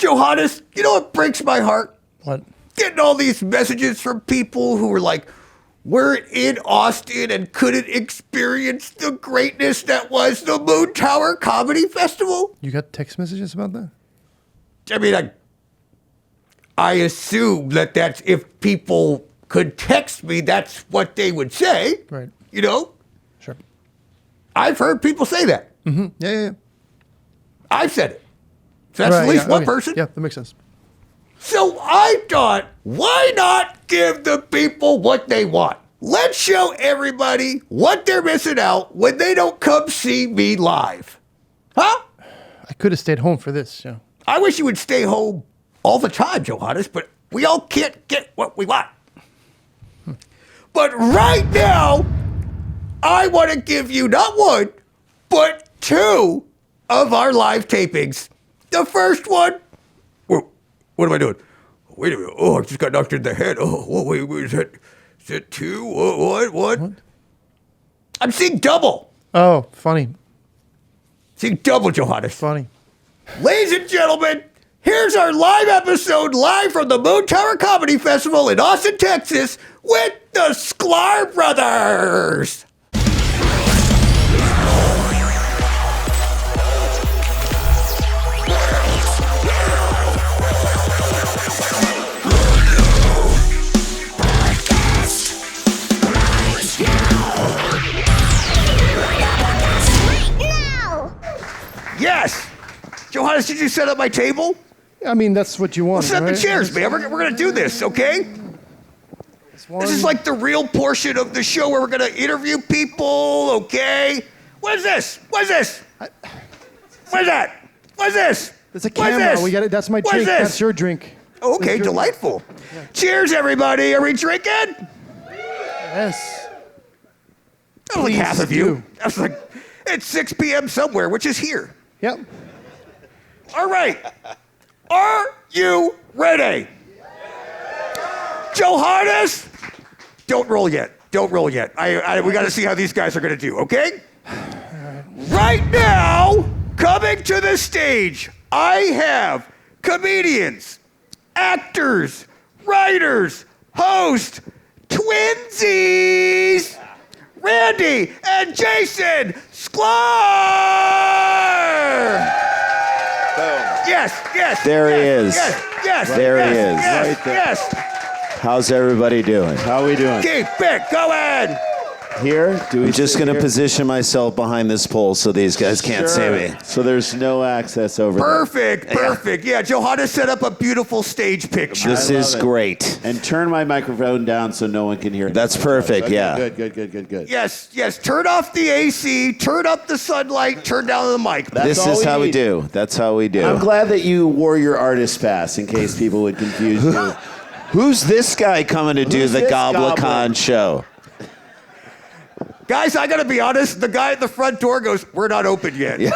Johannes, you know what breaks my heart? What? Getting all these messages from people who were like, we're in Austin and couldn't experience the greatness that was the Moontower Comedy Festival. You got text messages about that? I mean, I assume that that's if people could text me, that's what they would say. Right. You know? Sure. I've heard people say that. Mm-hmm. Yeah. I've said it. So that's at least one person. Yeah, that makes sense. So I thought, why not give the people what they want? Let's show everybody what they're missing out when they don't come see me live. Huh? I could have stayed home for this, yeah. I wish you would stay home all the time, Johannes, but we all can't get what we want. But right now, I want to give you not one, but two of our live tapings. The first one, what am I doing? Wait a minute. Oh, I just got knocked in the head. Oh, wait, is that two? What? I'm seeing double. Oh, funny. Seeing double, Johannes. Funny. Ladies and gentlemen, here's our live episode, live from the Moontower Comedy Festival in Austin, Texas, with the Sklar Brothers. Yes! Johannes, did you set up my table? I mean, that's what you want. We'll set right? the chairs, man. We're going to do this, okay? This is like the real portion of the show where we're going to interview people, okay? What is this? What is this? What is that? What is this? It's a camera. We got it. That's my drink. That's your drink. Oh, okay, delightful. Yeah. Cheers, everybody. Are we drinking? Yes. That's like half of you. That's like, it's 6 p.m. somewhere, which is here. Yep. All right. Are you ready? Johannes, don't roll yet. Don't roll yet. We got to see how these guys are going to do, okay? Right now, coming to the stage, I have comedians, actors, writers, hosts, twinsies, Randy and Jason Sklar! Yes. There he is. Yes. There he is. Yes. How's everybody doing? How are we doing? Keep it going. Here? I'm just going to position myself behind this pole so these guys can't see me. So there's no access over Perfect. Yeah, Johannes set up a beautiful stage picture. This is great. And turn my microphone down so no one can hear it. That's perfect, yeah. Good. Yes. Turn off the AC, turn up the sunlight, turn down the mic. This is how we do. That's how we do. I'm glad that you wore your artist pass in case people would confuse you. Who's this guy coming to do the Goblikon show? Guys, I gotta be honest, the guy at the front door goes, "We're not open yet." Yeah.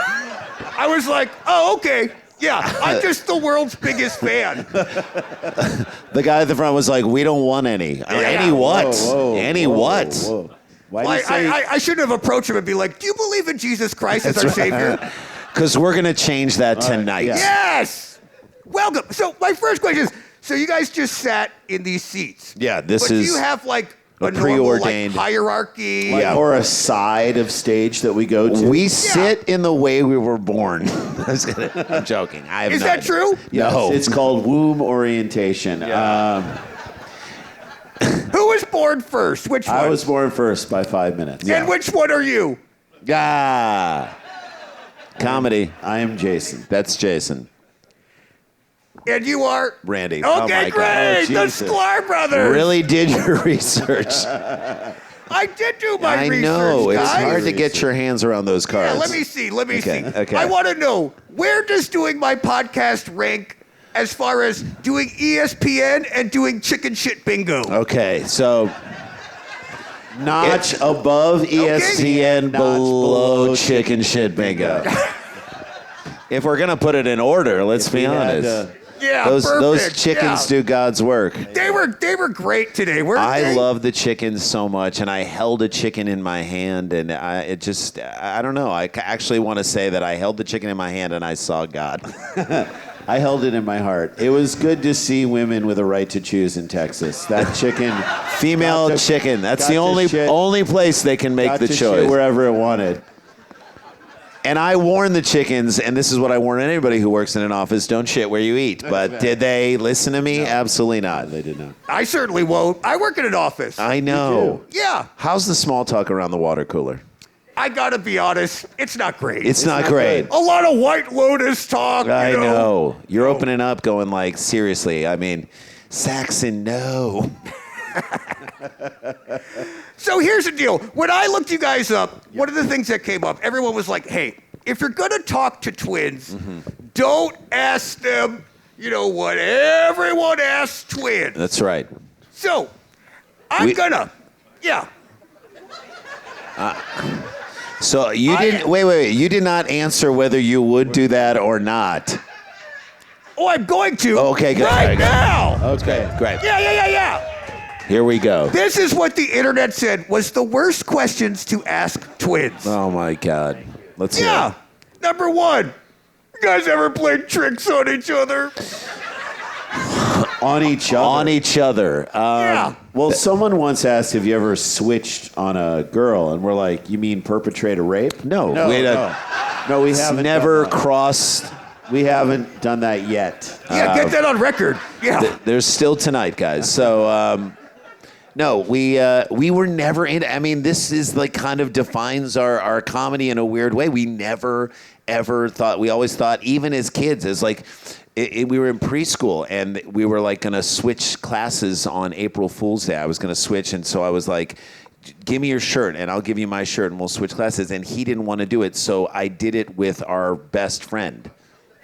I was like, oh, okay. Yeah, I'm just the world's biggest fan. The guy at the front was like, we don't want any. Any what? Whoa. Why do you say... I shouldn't have approached him and be like, do you believe in Jesus Christ as our Savior? Because we're going to change that tonight. Yeah. Yes! Welcome. So my first question is, so you guys just sat in these seats. Yeah, this but is... do you have like a preordained normal, like, hierarchy? Or a side of stage that we go to? We sit in the way we were born. I'm joking. Is that true? Yes, No. it's called womb orientation. Yeah. Who was born first? Which one? I was born first by 5 minutes. And which one are you? Comedy. I am Jason. That's Jason. And you are? Randy. Okay, great. The Sklar Brothers. Really did your research. I did do my research, I know. It's guys. hard to get your hands around those cards. Yeah, let me see. Okay. I want to know, where does doing my podcast rank as far as doing ESPN and doing chicken shit bingo? Okay, so... Notch above ESPN, below chicken shit bingo. If we're going to put it in order, let's be honest. Yeah, those chickens do God's work. They were great today, weren't they? I love the chickens so much, and I held a chicken in my hand, and I don't know. I actually want to say that I held the chicken in my hand and I saw God. I held it in my heart. It was good to see women with a right to choose in Texas. That chicken, female chicken. That's the only place they can make got the to choice. shit wherever it wanted. And I warn the chickens, and this is what I warn anybody who works in an office: don't shit where you eat. But did they listen to me? No. Absolutely not. They did not. I certainly won't. I work in an office. I know. Yeah. How's the small talk around the water cooler? I gotta be honest, it's not great. It's not great. A lot of White Lotus talk. I know. You're opening up, going like, seriously. I mean, Saxon, no. So here's the deal. When I looked you guys up, one of the things that came up, everyone was like, hey, if you're going to talk to twins, don't ask them, what everyone asks twins. That's right. So I'm gonna. So you didn't, wait. You did not answer whether you would do that or not. Oh, I'm going to. Okay, good. Right now. Okay, great. Yeah. Here we go. This is what the internet said was the worst questions to ask twins. Oh, my God. Let's hear it. Number one, you guys ever played tricks on each other? On each other? On each other. Well, someone once asked, have you ever switched on a girl? And we're like, you mean perpetrate a rape? No, we haven't. Never crossed. We haven't done that yet. Yeah, get that on record. Yeah. There's still tonight, guys. So, no, we were never in. I mean, this is like kind of defines our comedy in a weird way. We never, ever thought, we always thought, even as kids, as like, we were in preschool and we were like going to switch classes on April Fool's Day. I was going to switch. And so I was like, give me your shirt and I'll give you my shirt and we'll switch classes. And he didn't want to do it. So I did it with our best friend.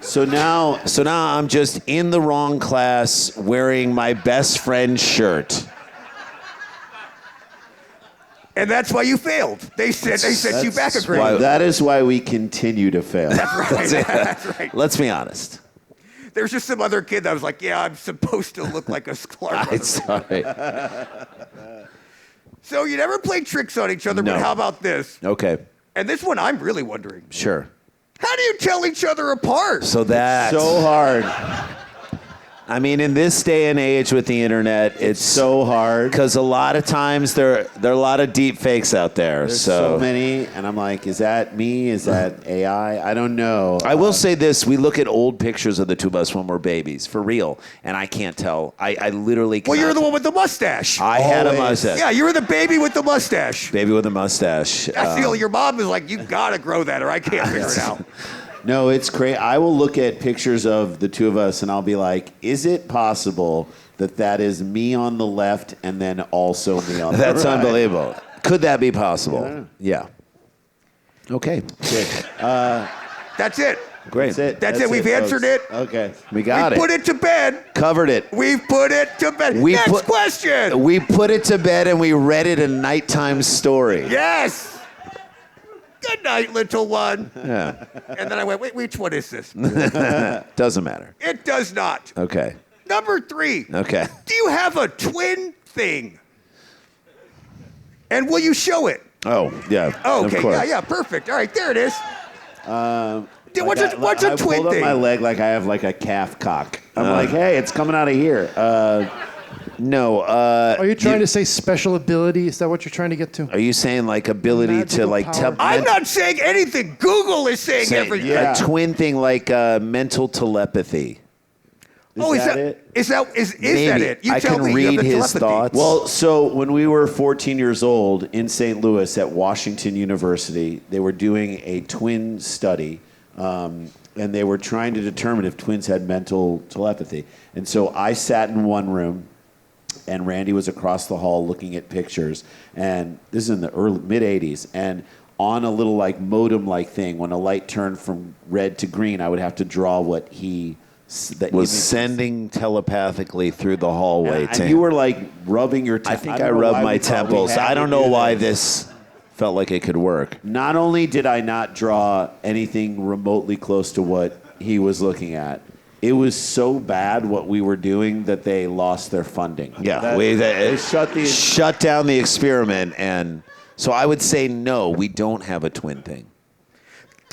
So now I'm just in the wrong class wearing my best friend's shirt. And that's why you failed. They sent you back a grade. That is why we continue to fail. That's right. That's right. Let's be honest. There's just some other kid that was like, yeah, I'm supposed to look like a Sklar Brother. Sorry. So you never played tricks on each other, No. but how about this? Okay. And this one I'm really wondering. Sure. How do you tell each other apart? So that's So hard. I mean, in this day and age with the internet, it's so hard. Because a lot of times there are a lot of deep fakes out there. There's so many, and I'm like, is that me? Is that AI? I don't know. I will say this. We look at old pictures of the two of us when we're babies, for real, and I can't tell. I literally can't. Well, you're the one with the mustache. I had a mustache. Yeah, you were the baby with the mustache. Baby with a mustache. That's the only, your mom is like, you gotta grow that or I can't figure it out. No, it's crazy. I will look at pictures of the two of us and I'll be like, is it possible that is me on the left and then also me on the right? That's unbelievable. Could that be possible? Yeah. Okay. That's it. Great. That's it. We've answered it. Okay. We got it. Put it to bed. Covered it. We've put it to bed. Next question. We put it to bed and we read it a nighttime story. Yes. Good night, little one. Yeah. And then I went, wait, which one is this? Doesn't matter. It does not. Okay. Number 3. Okay. Do you have a twin thing? And will you show it? Oh, yeah. Oh, okay. Of course. Yeah, perfect. All right, there it is. What's a I twin pulled thing? up my leg like I have like a calf cock. I'm like, hey, it's coming out of here. No. Are you trying to say special ability? Is that what you're trying to get to? Are you saying like ability to Magical like power. tell? I'm not saying anything. Google is saying everything. A twin thing like mental telepathy. Is that it? Is that it? You I tell can me. You have read the his telepathy. thoughts. Well, so when we were 14 years old in St. Louis at Washington University, they were doing a twin study, and they were trying to determine if twins had mental telepathy. And so I sat in one room, and Randy was across the hall looking at pictures. And this is in the mid-'80s. And on a little like modem-like thing, when a light turned from red to green, I would have to draw what he was sending telepathically through the hallway. And you were like rubbing your I think I rubbed my temples. I don't know why this felt like it could work. Not only did I not draw anything remotely close to what he was looking at, it was so bad what we were doing that they lost their funding. Yeah, they shut down the experiment. And so I would say no, we don't have a twin thing.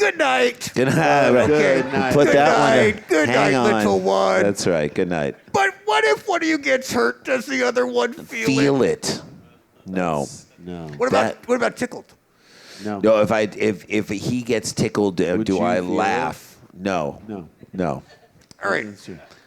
Good night. Good night. Okay. Good night. Put Good that night. one. Good Hang night, on. little one. That's right. Good night. But what if one of you gets hurt? Does the other one feel it? Feel it. No. No. What about tickled? No. No. If he gets tickled, do you I feel laugh? No. No. No. All right.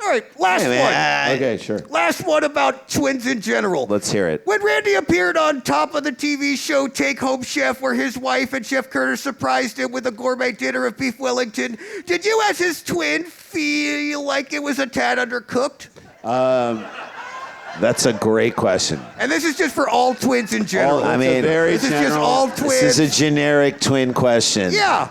All right. Last Hey, one. man, Okay, sure. Last one about twins in general. Let's hear it. When Randy appeared on top of the TV show Take Home Chef, where his wife and Chef Curtis surprised him with a gourmet dinner of beef Wellington, did you, as his twin, feel like it was a tad undercooked? That's a great question. And this is just for all twins in general. I mean, this is just all twins. This is a generic twin question. Yeah.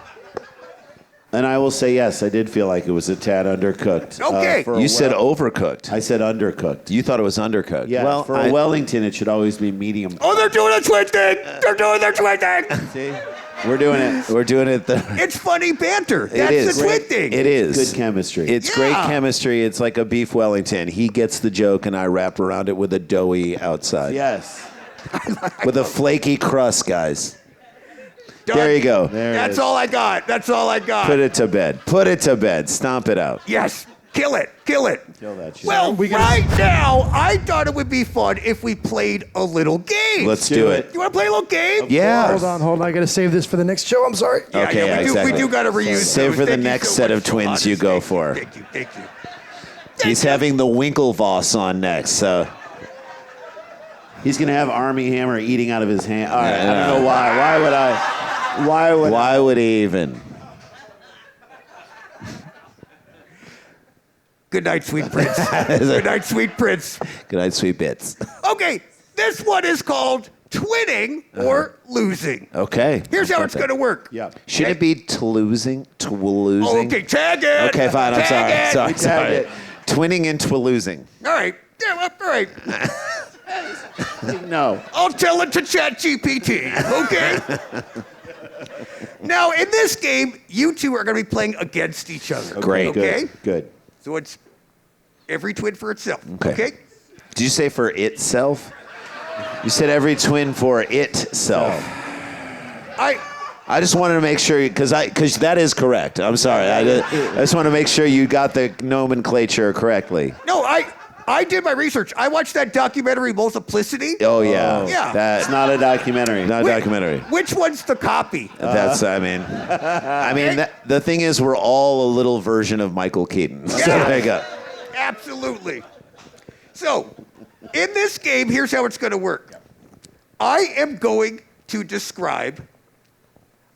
And I will say yes, I did feel like it was a tad undercooked. Okay. For a You said overcooked. I said undercooked. You thought it was undercooked. Yeah, Well, for a Wellington, it should always be medium. Oh, they're doing a twin thing. They're doing their twin thing. See? We're doing it. we're doing it. It's funny banter. That's is. the twin thing. It is. Good chemistry. It's Yeah. great chemistry. It's like a beef Wellington. He gets the joke, and I wrap around it with a doughy outside. Yes. With a flaky crust, guys. Done. There you go. There it That's is. all I got. That's all I got. Put it to bed. Put it to bed. Stomp it out. Yes. Kill it. Kill it. Kill that shit. Well, right now, I thought it would be fun if we played a little game. Let's do it. You want to play a little game? Yeah. Hold on. I got to save this for the next show. I'm sorry. Okay, we exactly. do got to reuse Save those. for the Thank you next so set much, of twins Johannes. you go Thank for. Thank you. Thank you. He's having the Winklevoss on next. So He's going to have Army Hammer eating out of his hand. All right, I don't know why. Why would I? why would he even? Good night, sweet prince. Good night, sweet prince. Good night, sweet bits. Okay, this one is called twinning or losing. Okay. Here's how it's going to work. Yeah. Should it be Toulousing? Toulousing? Oh, okay, tag it. Okay, fine. I'm Tag sorry. it. Sorry. it. Twinning and Toulousing. All right. Yeah, well, all right. No. I'll tell it to ChatGPT, okay? Now, in this game, you two are going to be playing against each other. Great. Okay? Good. So it's every twin for itself. Okay. Okay? Did you say for itself? You said every twin for itself. I just wanted to make sure, because that is correct. I'm sorry. I just want to make sure you got the nomenclature correctly. No, I did my research. I watched that documentary, Multiplicity. Oh, yeah. Yeah. It's not a documentary. Not a documentary. Which one's the copy? That's, I mean, the thing is, we're all a little version of Michael Keaton. So there you go. Absolutely. So, in this game, here's how it's going to work. I am going to describe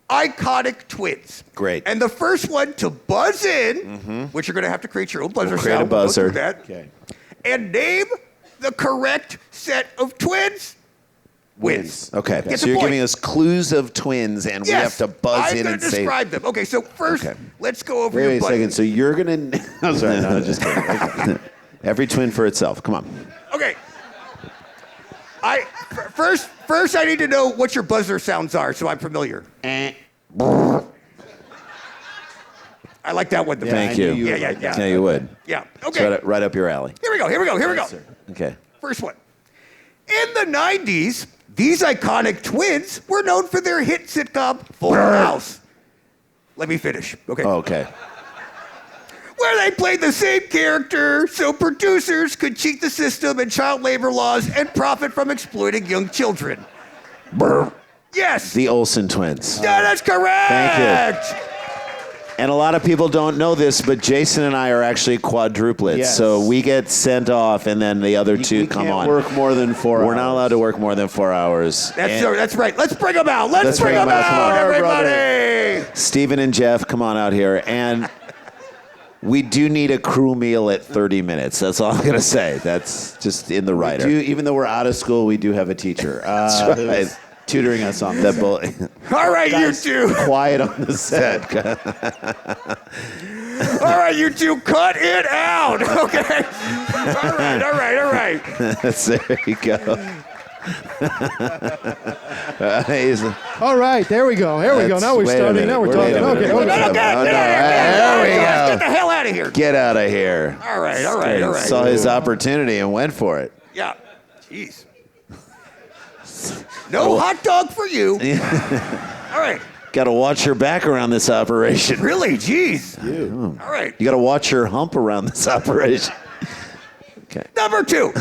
iconic twins. Great. And the first one to buzz in, which you're going to have to create your own buzzer We'll create a sound. We'll go buzzer. through that. Okay. And name the correct set of twins wins. Okay, Get so the you're point. giving us clues of twins, and we have Yes, to buzz I'm in gonna and say. describe them. Okay, so first, Okay. let's go over Wait your a buzzer. second. So you're going to... I'm sorry. No, just kidding. Okay. Every twin for itself. Come on. Okay. First, I need to know what your buzzer sounds are, so I'm familiar. I like that one the Thank best. you. Yeah, Yeah, you would. Yeah. It's Okay. right up your alley. Here we go. sir. Okay. First one. In the 90s, these iconic twins were known for their hit sitcom Full House. Let me finish. Okay. Oh, okay. Where they played the same character so producers could cheat the system and child labor laws and profit from exploiting young children. Yes. The Olsen twins. Yeah, that's correct. Thank And a lot of people don't know this, but Jason and I are actually quadruplets. Yes. So we get sent off, and then the other two We come can't on. work more than 4 hours. We're not allowed to work more than 4 hours. That's right. Let's bring them out. Let's bring them bring 'em out. Come out, on, everybody. Steven and Jeff, come on out here. And we do need a crew meal at 30 minutes. That's all I'm going to say. That's just in the writer. Even though we're out of school, we do have a teacher. That's right. who's tutoring us on That this. All right, Guys, you two. Quiet on the set. All right, you two, cut it out. Okay. All right. There you go. He's- All right, there we go. Here we go. Now we're Wait a starting. minute, Now we're wait talking. a minute. Okay. Wait a Okay. minute. Get Oh, no. out of here. There we Let's go. get the hell out of here. Get out of here. All right. Saw his opportunity and went for it. Yeah. Jeez. No hot dog for you. All right. Got to watch your back around this operation. Really? Jeez. All right. You got to watch your hump around this operation. Okay. Number 2.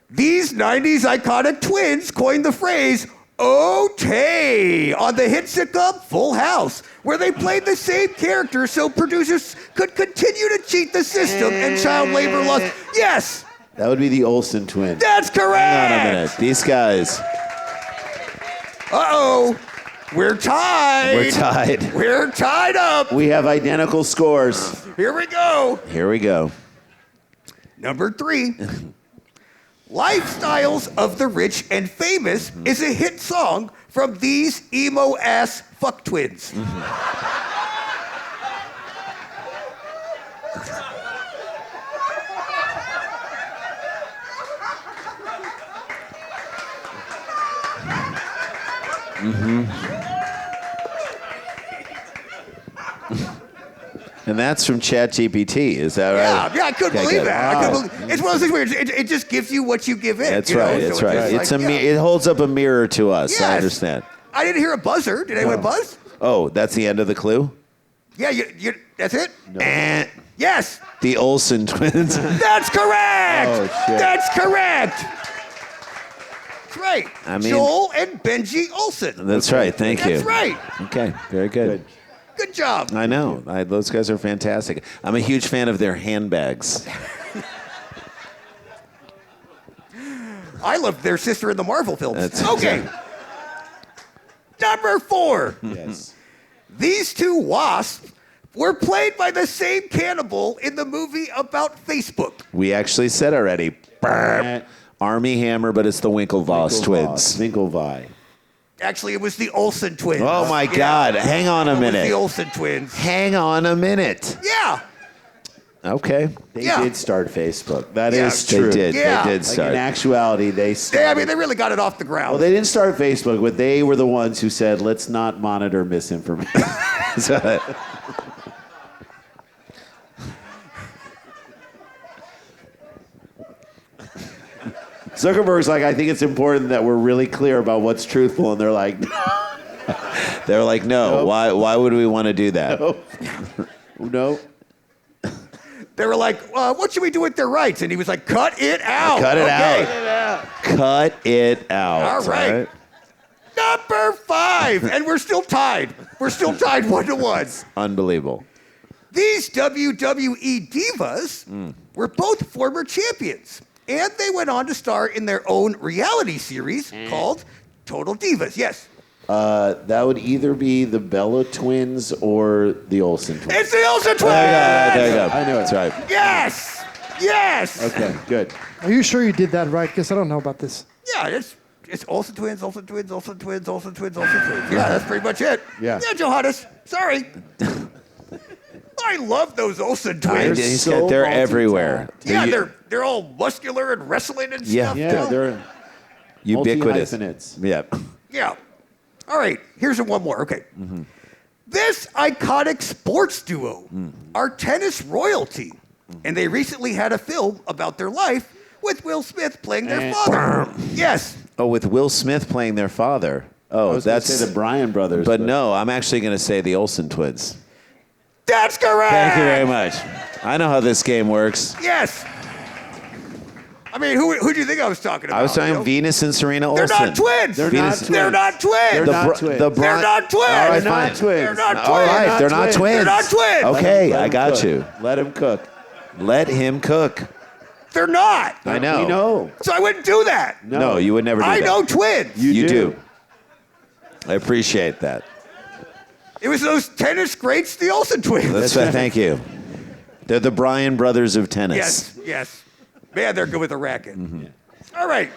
These 90s iconic twins coined the phrase "Otay" on the hit sitcom Full House, where they played the same character so producers could continue to cheat the system and child labor laws. Yes, That would be the Olsen twins. that's correct. Hang on a minute. These guys, Uh-oh. We're tied. we're tied. We're tied up. We have identical scores. Here we go. Here we go. Number 3. Lifestyles of the Rich and Famous is a hit song from these emo-ass fuck twins. And that's from ChatGPT. Is that right? Yeah, I couldn't Okay, believe good. that. I couldn't believe, it's one of those things where it just gives you what you give in. That's you know? right. So That's right. just It's a like, yeah. it holds up a mirror to us. Yes. I understand. I didn't hear a buzzer. Did anyone buzz? Oh, that's the end of the clue? Yeah, you that's it? Eh. Yes, The Olsen twins. that's correct. Oh, shit. That's correct. That's right. I mean- Joel and Benji Olsen. That's right. Thank you. That's right. Okay. Very good. Good job. I know. Those guys are fantastic. I'm a huge fan of their handbags. I love their sister in the Marvel films. That's- Okay. Number 4. Yes. These 2 wasps were played by the same cannibal in the movie about Facebook. We actually said already. Burp. Army Hammer, but it's the Winklevoss twins. Winklevi. Actually, it was the Olsen twins. Oh my Yeah. God! Hang on a It was the minute. Olsen twins. Hang on a minute. Yeah. Okay. They Yeah. did start Facebook. That Yeah. is They true. did. Yeah. They did Like start. in actuality, they started. I mean, they really got it off the ground. Well, they didn't start Facebook, but they were the ones who said, let's not monitor misinformation. So- Zuckerberg's like, I think it's important that we're really clear about what's truthful. And they're like, They're like, no. Nope. Why would we want to do that? no. They were like, what should we do with their rights? And he was like, cut it out. Cut it Okay. out. Cut it out. All right. Number 5. And we're still tied. We're still tied 1-1. Unbelievable. These WWE divas were both former champions. And they went on to star in their own reality series called Total Divas. Yes. That would either be the Bella twins or the Olsen twins. It's the Olsen twins! There you go. I know it. That's right. Yes! Yes! Okay, good. Are you sure you did that right? Because I don't know about this. Yeah, it's Olsen twins, Olsen twins, Olsen twins, Olsen twins, Olsen twins. Yeah, that's pretty much it. Yeah. Yeah, Johannes. Sorry. I love those Olsen twins. He's so got- they're everywhere. Yeah, they're all muscular and wrestling and Yeah. stuff. Yeah, too. they're Ubiquitous. multi-hyphenates. Yeah. Yeah. All right, here's one more. Okay. This iconic sports duo are tennis royalty, and they recently had a film about their life with Will Smith playing their father. Yes. Oh, with Will Smith playing their father. Oh, I was going that's. to say the Bryan brothers. but no, I'm actually going to say the Olsen twins. That's correct. Thank you very much. I know how this game works. Yes. I mean, who do you think I was talking about? I was talking you know? Venus and Serena They're Olsen. not twins. They're Venus- not twins. They're not twins. They're not twins. The They're not twins. All right, They're fine. not twins. They're not All right, twins. they're not twins. They're not twins. Okay, Let I him got cook. you. Let him cook. Let him cook. They're not. I know. We know. So I wouldn't do that. No, you would never do I that. know twins. You do. I appreciate that. It was those tennis greats, the Olsen twins. That's thank you. They're the Bryan brothers of tennis. Yes, yes. Man, they're good with a racket. All right.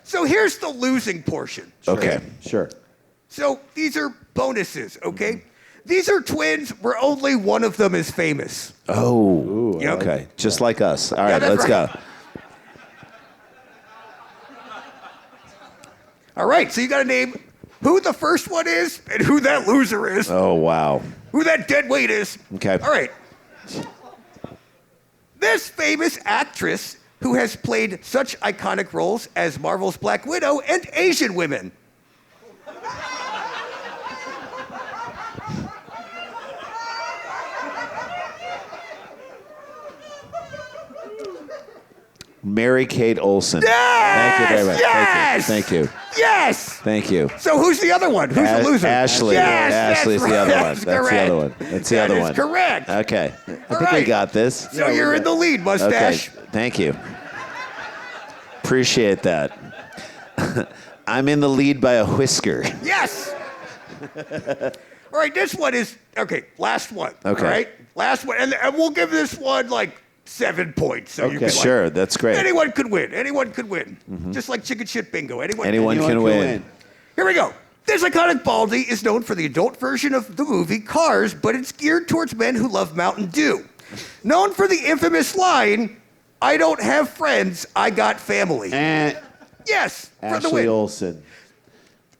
So here's the losing portion. Okay. Sure. So these are bonuses, okay? These are twins where only one of them is famous. Oh. Yep. Okay. Just like us. All right, that's let's right. go. All right, so you got to name who the first one is and who that loser is, Oh, wow. who that dead weight is. Okay. All right. This famous actress who has played such iconic roles as Marvel's Black Widow and Asian women. Mary-Kate Olsen. Yes! Thank you very much. Yes! Thank you. Yes! Thank you. So who's the other one? Who's the loser? Ashley. Yes, Ashley's that's the other right. one. That's the other one. That's the other one. That is correct. Okay. I think we right. got this. So you're in the lead, Mustache. Okay. Thank you. Appreciate that. I'm in the lead by a whisker. Yes! All right, this one is, okay, last one. Okay. All right? Last one. And we'll give this one like 7 points. So you can, like, Sure, that's great. anyone could win. Anyone could win. Just like chicken shit bingo. Anyone can win. Here we go. This iconic baldy is known for the adult version of the movie Cars, but it's geared towards men who love Mountain Dew. Known for the infamous line, I don't have friends, I got family. And Yes, for the Ashley win. Olsen.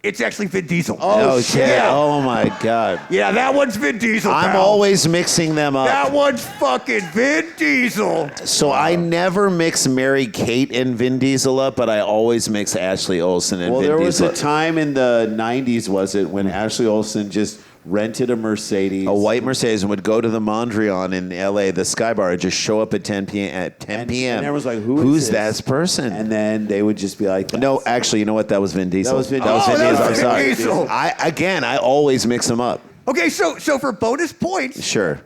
It's actually Vin Diesel. Oh, shit. Yeah. Oh, my God. Yeah, that one's Vin Diesel, I'm pal. always mixing them up. That one's fucking Vin Diesel. So I never mix Mary-Kate and Vin Diesel up, but I always mix Ashley Olsen and Well, Vin there was Diesel. a time in the 90s, was it, when Ashley Olsen just rented a Mercedes. A white Mercedes and would go to the Mondrian in L.A., the Sky Bar, and just show up at 10 p.m. And everyone's like, who's is that this? person? And then they would just be like, No, actually, you know what? That was Vin Diesel. That was Vin That was Diesel. Vin Oh, Diesel. that I'm was sorry. Vin Diesel. I always mix them up. Okay, so for bonus points, Sure.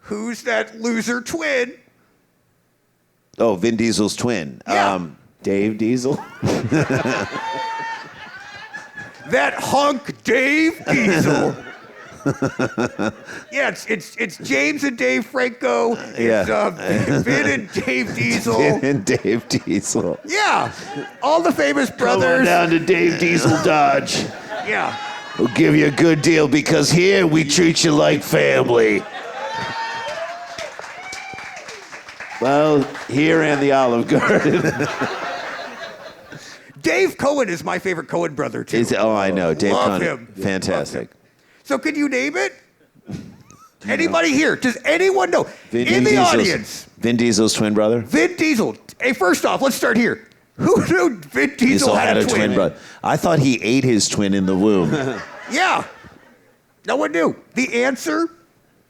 who's that loser twin? Oh, Vin Diesel's twin. Yeah. Dave Diesel. That hunk Dave Diesel. Yeah, it's James and Dave Franco. It's Vin and Dave Diesel. Vin and Dave Diesel. Yeah, all the famous Come on brothers. down to Dave Diesel Dodge. Yeah. We'll give you a good deal because here we treat you like family. Well, here and the Olive Garden. Dave Cohen is my favorite Cohen brother too. I know. Dave Love Conn. him. Fantastic. So can you name it? Anybody here? Does anyone know? Vin In the Diesel's- audience, Vin Diesel's twin brother? Vin Diesel. Hey, first off, let's start here. Who knew Vin Diesel had a twin? brother. I thought he ate his twin in the womb. Yeah. No one knew. The answer?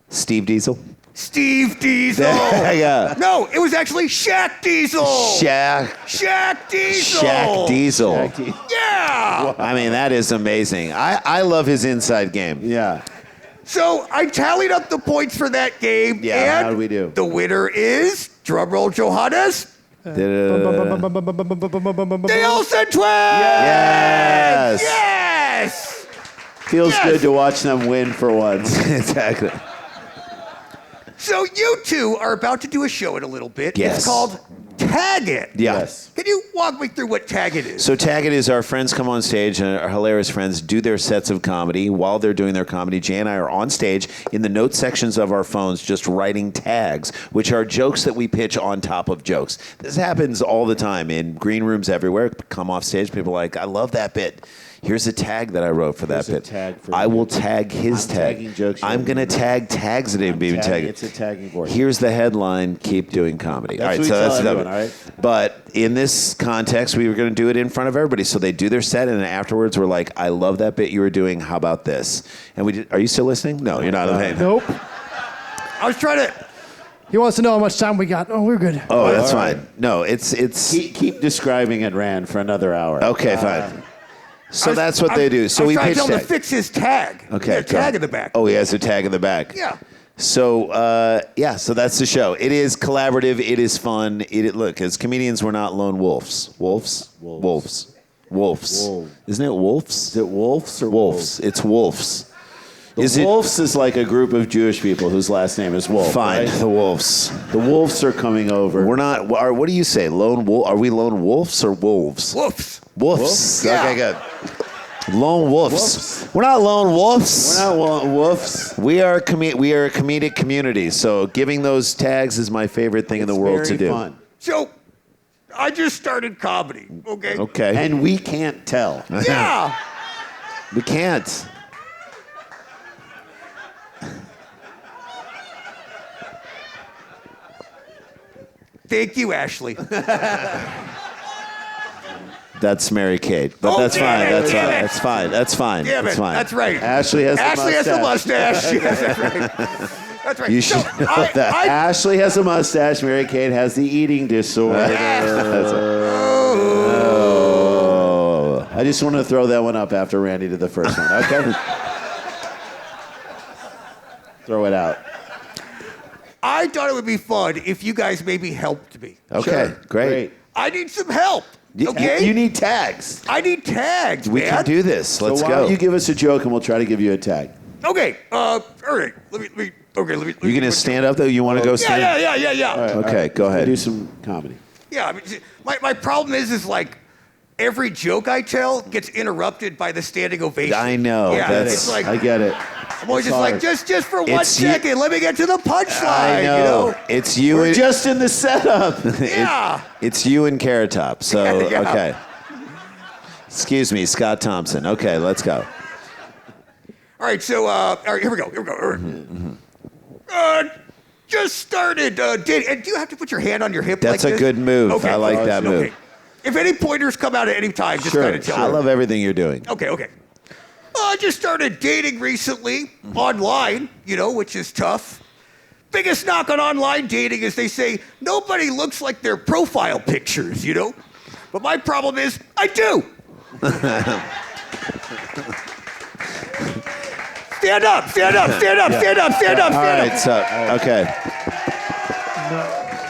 Steve Diesel? Steve Diesel. Yeah. No, it was actually Shaq Diesel. Shaq Shaq Diesel. Diesel. Yeah. I mean, that is amazing. I love his inside game. Yeah. So I tallied up the points for that game. Yeah, and how'd we do? The winner is, drumroll Johannes, the Olsen twins. Yes. Yes. Feels Yes. good to watch them win for once. Exactly. So you two are about to do a show in a little bit. Yes. It's called Tag It. Yeah. Yes. Can you walk me through what Tag It is? So Tag It is our friends come on stage and our hilarious friends do their sets of comedy. While they're doing their comedy, Jay and I are on stage in the note sections of our phones just writing tags, which are jokes that we pitch on top of jokes. This happens all the time in green rooms everywhere. Come off stage, people are like, I love that bit. Here's a tag that I wrote for that Here's a bit. tag for I you. will tag his I'm tag. tagging jokes you'll I'm going to remember. tag tags that ain't even tagging. It's a tagging board. Here's the headline, keep doing comedy. That's what we tell everyone, that. all right? But in this context, we were going to do it in front of everybody. So they do their set, and then afterwards we're like, I love that bit you were doing. How about this? And we did, are you still listening? No, you're not. Okay. Nope. I was trying to. He wants to know how much time we got. Oh, we're good. Oh, that's all right. fine. No, it's Keep describing it, Rand, for another hour. okay, fine. So that's what they do. So I was we trying pitch to tell him to tag. fix his tag. Okay, Yeah, go. tag in the back. Oh, he has a tag in the back. Yeah. So so that's the show. It is collaborative. It is fun. Look, as comedians, we're not lone wolves. Wolves. Wolves. Isn't it wolves? Is it wolves or Wolves. It's wolves. The Wolves is like a group of Jewish people whose last name is Wolf. Fine, right? the wolves. The Wolves are coming over. We're not. What do you say? Lone wolf? Are we lone wolves or wolves? Woofs. Wolves. Yeah. Okay, good. Lone wolves. Wolves. We're not lone wolves. We're not wolves. We are a comedic community. So giving those tags is my favorite thing in the world to Very do. fun. So I just started comedy. Okay. Okay. And we can't tell. Yeah. we can't. Thank you, Ashley. That's Mary Kate, but Oh, that's damn fine. it, That's damn fine. it. That's fine. That's fine. Damn That's it. fine. That's right. Ashley has the Ashley has the mustache. mustache. Yes, that's right. That's right. You should know that. Ashley has a mustache. Mary Kate has the eating disorder. Oh. I just want to throw that one up after Randy did the first one. Okay. Throw it out. I thought it would be fun if you guys maybe helped me. Okay, Sure. great. I need some help. Okay? You need tags. I need tags, We man. can do this. Let's so why go. don't you give us a joke and we'll try to give you a tag. Okay. All right. Let me. You gonna stand up though? You want to go stand? Yeah. Okay, go ahead. Do some comedy. Yeah. I mean, see, my problem is like every joke I tell gets interrupted by the standing ovation. I know. Yeah. That's- It's like I get it. I'm always just like just for 1 It's you- second. Let me get to the punchline. I know. You know? It's you. We're and, just in the setup. Yeah. It's you and Carrot Top. So Yeah. okay. Excuse me, Scott Thompson. Okay, let's go. All right. So all right. Here we go. All right. Just started. And do you have to put your hand on your hip? That's like a this? good move. Okay. I like that move. Okay. If any pointers come out at any time, just Sure, kind of tell I me. love everything you're doing. Okay. I just started dating recently online, which is tough. Biggest knock on online dating is they say nobody looks like their profile pictures, But my problem is I do. Stand up. All right, so okay.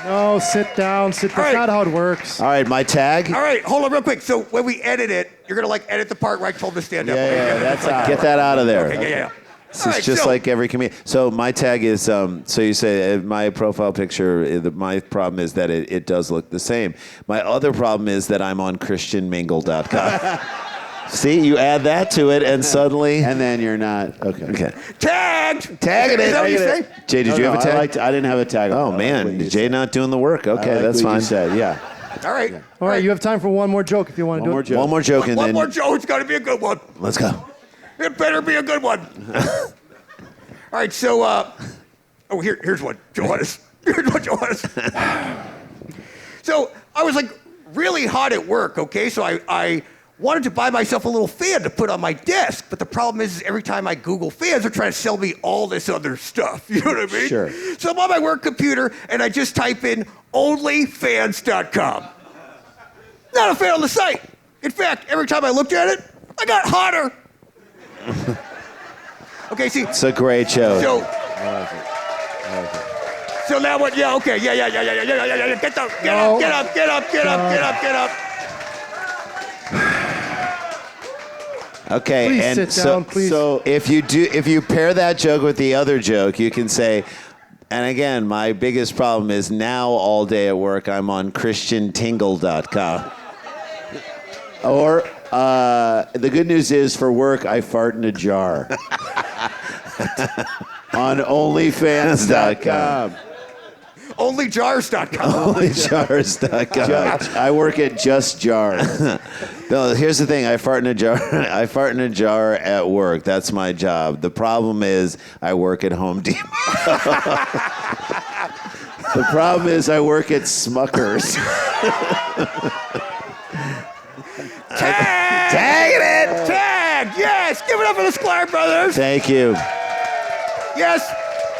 No, sit down. That's All right. not how it works. All right, my tag. All right, hold on real quick. So when we edit it, you're going to edit the part where I told him to stand up. Yeah, that's out. Get that out of there. Okay, yeah. This is just like every comedian. So my tag is, so you say my profile picture, my problem is that it does look the same. My other problem is that I'm on ChristianMingle.com. See, you add that to it and suddenly. And then you're not. Okay. Tagged. Tagging it. Is that what you say? Jay, did you have a tag? I didn't have a tag. Oh, man. Jay not doing the work. Okay, that's what fine. You said, yeah. All right. All right, you have time for one more joke if you want to One do more it. joke. One more joke and One then. more joke. It's got to be a good one. Let's go. It better be a good one. All right, so, here's one, Johannes. Here's one, Johannes. So I was really hot at work, okay? So I wanted to buy myself a little fan to put on my desk, but the problem is every time I Google fans, they're trying to sell me all this other stuff. You know what I mean? Sure. So I'm on my work computer and I just type in onlyfans.com. Not a fan on the site. In fact, every time I looked at it, I got hotter. Okay, see. It's a great show. So now what? Yeah, okay, yeah. Get up. Okay, Please and sit down, please. so if you pair that joke with the other joke, you can say, and again, my biggest problem is now all day at work I'm on ChristianTingle.com. Or the good news is for work, I fart in a jar. On OnlyFans.com. Onlyjars.com. Onlyjars.com. I work at Just Jars. No, here's the thing. I fart in a jar. I fart in a jar at work. That's my job. The problem is I work at Home Depot. The problem is I work at Smuckers. Tag! Yes! Give it up for the Sklar Brothers! Thank you. Yes!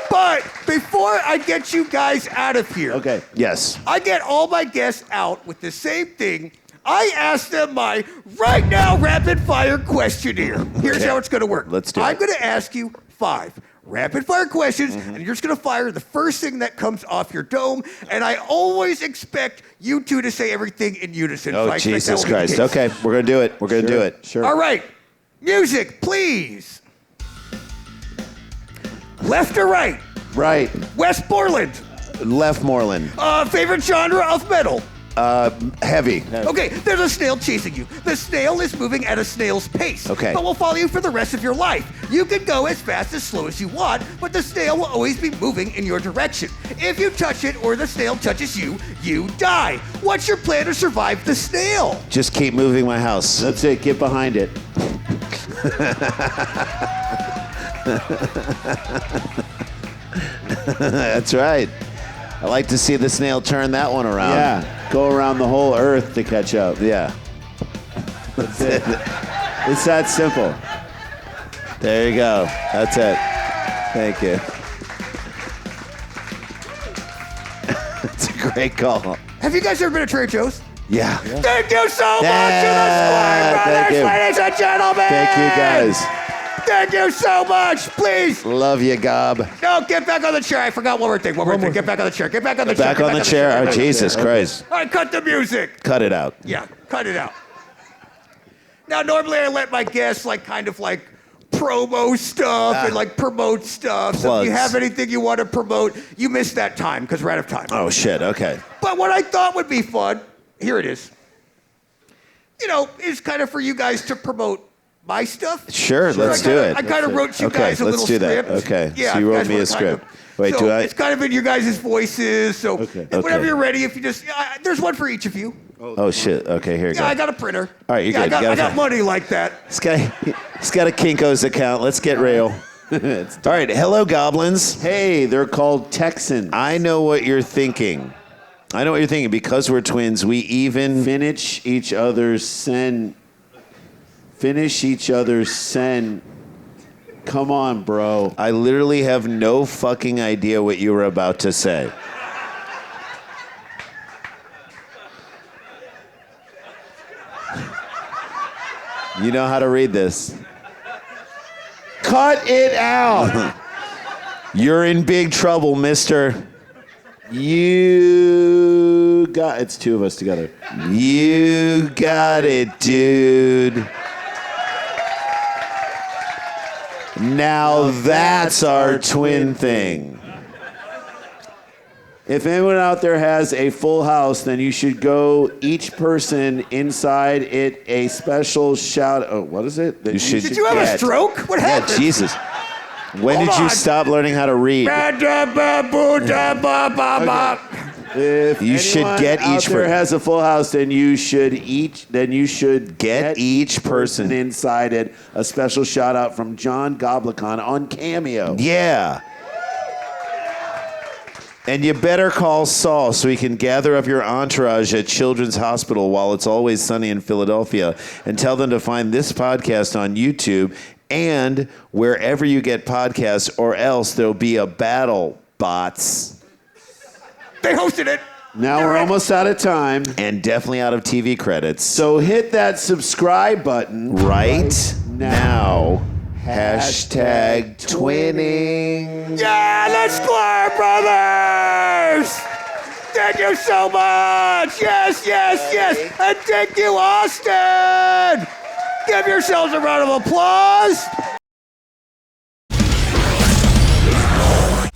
But before I get you guys out of here, Okay. Yes. I get all my guests out with the same thing. I ask them my right now rapid fire questionnaire. Here's Okay. how it's going to work. Let's do it. I'm going to ask you 5 rapid fire questions, and you're just going to fire the first thing that comes off your dome. And I always expect you two to say everything in unison. So Oh, I expect that Jesus will be the Christ. case. Okay, we're going to do it. We're going to do it. Sure. All right. Music, please. Left or right? Right. Westmoreland. Leftmoreland. Favorite genre of metal? Heavy. Okay, there's a snail chasing you. The snail is moving at a snail's pace. Okay. But will follow you for the rest of your life. You can go as fast as slow as you want, but the snail will always be moving in your direction. If you touch it or the snail touches you, you die. What's your plan to survive the snail? Just keep moving my house. That's it. Get behind it. That's right. I like to see the snail turn that one around. Yeah. Go around the whole earth to catch up. Yeah. That's it. It's that simple. There you go. That's it. Thank you. great call. Have you guys ever been to Trader Joe's? Yeah. Thank you so much to the Yeah, Sklar thank Brothers, you. ladies and gentlemen. Thank you, guys. Thank you so much. Please. Love you, Gob. No, get back on the chair. I forgot one more thing. One more thing. Get back on the chair. Get back on the chair. Back on the chair. Oh, Jesus Christ. All right, cut the music. Cut it out. Yeah, cut it out. Now, normally I let my guests kind of promo stuff and promote stuff. So if you Plugs. have anything you want to promote, you missed that time because we're out of time. Oh, shit. Okay. But what I thought would be fun, here it is. Is kind of for you guys to promote my stuff. Sure, let's do it. I kind of wrote you guys a let's little do that. script. Okay, Yeah, so you if wrote guys me a wanna kind script. of- Wait, so do I? It's kind of in your guys' voices. So whenever Okay. you're ready, if you just, there's one for each of you. Oh, shit. Okay, here you Yeah, go. I got a printer. All right, you're yeah, good. I You got got money like that. He's got a Kinko's account. Let's get real. All right, hello, goblins. Hey, they're called Texans. I know what you're thinking. Because we're twins, we even... Finish each other's send. Come on, bro. I literally have no fucking idea what you were about to say. You know how to read this. Cut it out. You're in big trouble, mister. It's two of us together. You got it, dude. Now that's our twin thing. If anyone out there has a full house, then you should go each person inside it a special shout. Oh, what is it? You should Did you have a get- stroke? What Yeah, happened? Jesus. When Hold did you on. stop learning how to read? If You should anyone get out each there per- has a full house, then you should Get each person. inside it a special shout out from John Goblikon on Cameo. Yeah. And you better call Saul so he can gather up your entourage at Children's Hospital while it's always sunny in Philadelphia and tell them to find this podcast on YouTube and wherever you get podcasts, or else there'll be a battle, bots. They hosted it. Now we're almost out of time, And definitely out of TV credits. so hit that subscribe button right now. Hashtag #twinning. Yeah, the Sklar Brothers. Thank you so much. Yes. And thank you, Austin. Give yourselves a round of applause.